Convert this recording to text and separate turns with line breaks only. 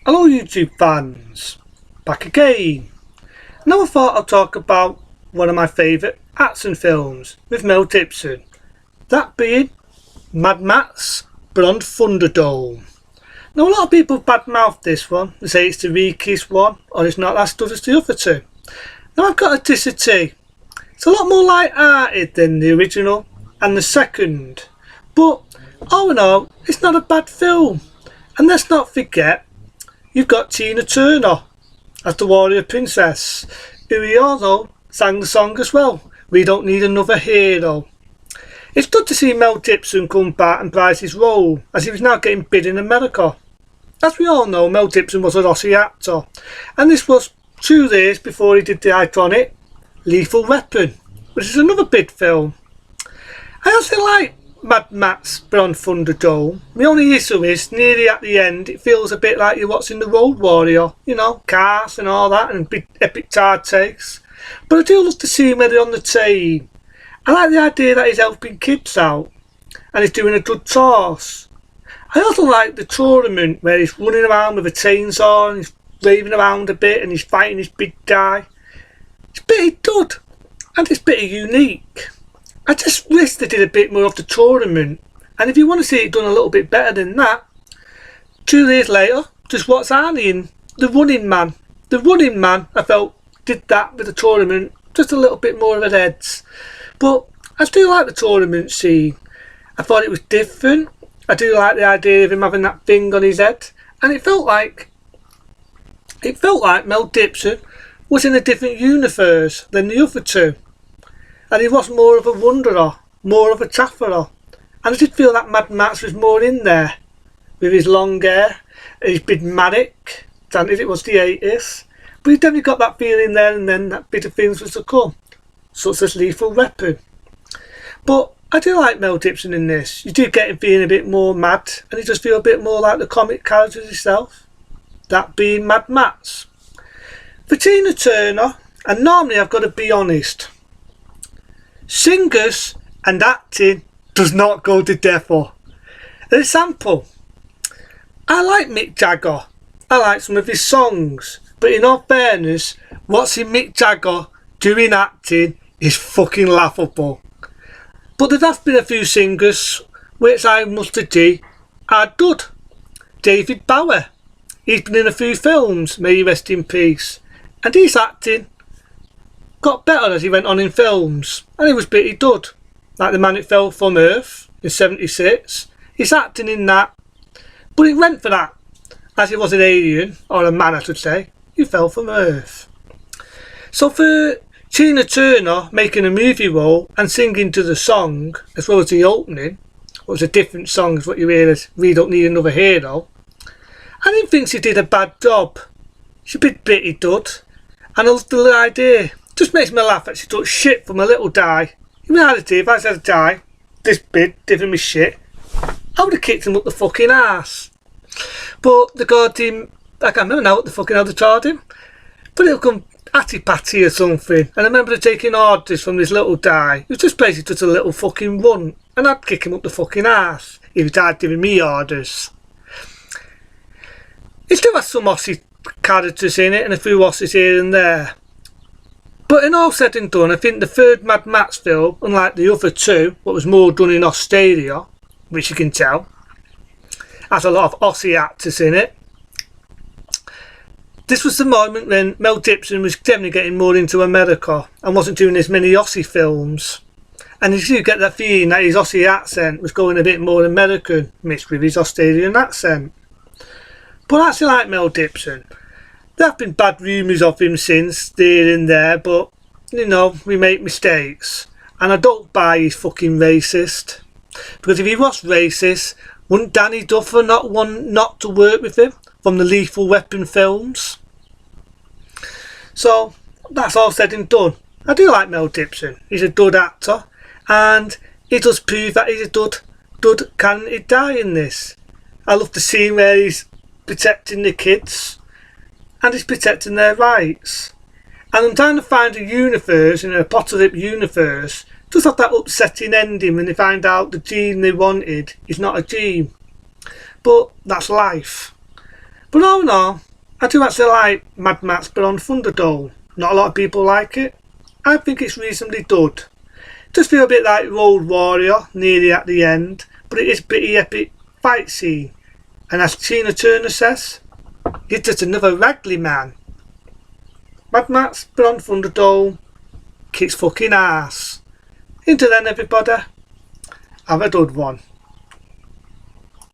Hello YouTube fans, back again. Now I thought I'd talk about one of my favourite action films with Mel Gibson, that being Mad Max but on Thunderdome. Now a lot of people badmouth this one, they say it's the weakest one or it's not as good as the other two. Now I've got to disagree. It's a lot more light-hearted than the original and the second, but all in all it's not a bad film. And let's not forget, you've got Tina Turner as the warrior princess, who we all know sang the song as well, We Don't Need Another Hero. It's good to see Mel Gibson come back and prize his role, as he was now getting big in America. As we all know, Mel Gibson was an Aussie actor, and this was 2 years before he did the iconic Lethal Weapon, which is another big film. I also like Mad Max but on Thunderdome. My only issue is, nearly at the end, it feels a bit like you're watching The Road Warrior, you know, cars and all that, and big epic car takes. But I do love to see him when they're on the train. I like the idea that he's helping kids out, and he's doing a good toss. I also like the tournament where he's running around with a chainsaw and he's raving around a bit and he's fighting this big guy. It's pretty good, and it's pretty unique. I just wish they did a bit more of the tournament, and if you want to see it done a little bit better than that, 2 years later, just watch Arnie in The Running Man. The Running Man, I felt, did that with the tournament, just a little bit more of an edge. But I do like the tournament scene. I thought it was different. I do like the idea of him having that thing on his head, and it felt like Mel Gibson was in a different universe than the other two. And he was more of a wanderer, more of a traveller. And I did feel that Mad Max was more in there, with his long hair, and his big manic, granted it was the 80s. But he definitely got that feeling there and then that bit of things was to come, such as Lethal Weapon. But I do like Mel Gibson in this. You do get him feeling a bit more mad, and he does feel a bit more like the comic character himself, that being Mad Max. For Tina Turner, and normally I've got to be honest, singers and acting does not go together. An example, I like Mick Jagger, I like some of his songs, but in all fairness, watching Mick Jagger doing acting is fucking laughable. But there have been a few singers which I must agree are good. David Bowie, he's been in a few films, may he rest in peace, and his acting got better as he went on in films, and he was pretty good. Like The Man Who Fell From Earth in '76, his acting in that, but it went for that, as he was an alien, or a man I should say, who fell from Earth. So for Tina Turner making a movie role and singing to the song, as well as the opening, what was a different song as what you hear as We Don't Need Another Hero, I didn't think she did a bad job. She did pretty good, and I loved the idea. Just makes me laugh that she took shit from a little guy. In reality, if I said a guy this big giving me shit, I would have kicked him up the fucking arse. But they called him, I can't remember now what the fucking hell they called him, but it'll come Atty Patty or something. And I remember they taking orders from this little guy who was just basically just a little fucking runt, and I'd kick him up the fucking arse if he started giving me orders. It still has some Aussie characters in it and a few Aussies here and there. But in all said and done, I think the third Mad Max film, unlike the other two, what was more done in Australia, which you can tell, has a lot of Aussie actors in it. This was the moment when Mel Gibson was definitely getting more into America and wasn't doing as many Aussie films. And you do get that feeling that his Aussie accent was going a bit more American, mixed with his Australian accent. But I actually like Mel Gibson. There have been bad rumours of him since, there and there, but, you know, we make mistakes. And I don't buy he's fucking racist. Because if he was racist, wouldn't Danny Duffer not want not to work with him from the Lethal Weapon films? So, that's all said and done. I do like Mel Gibson. He's a good actor, and he does prove that he's a good candidate guy in this. I love the scene where he's protecting the kids, and he's protecting their rights. And I'm trying to find a universe, in an apocalypse universe, just have that upsetting ending when they find out the gene they wanted is not a gene. But that's life. But all in all, I do actually like Mad Max but on Thunderdome. Not a lot of people like it. I think it's reasonably good. Does feel a bit like Road Warrior nearly at the end, but it is pretty epic fight scene. And as Tina Turner says, he's just another Ragley man. Mad Max but on Thunderdome kicks fucking ass. Until then everybody, have a good one.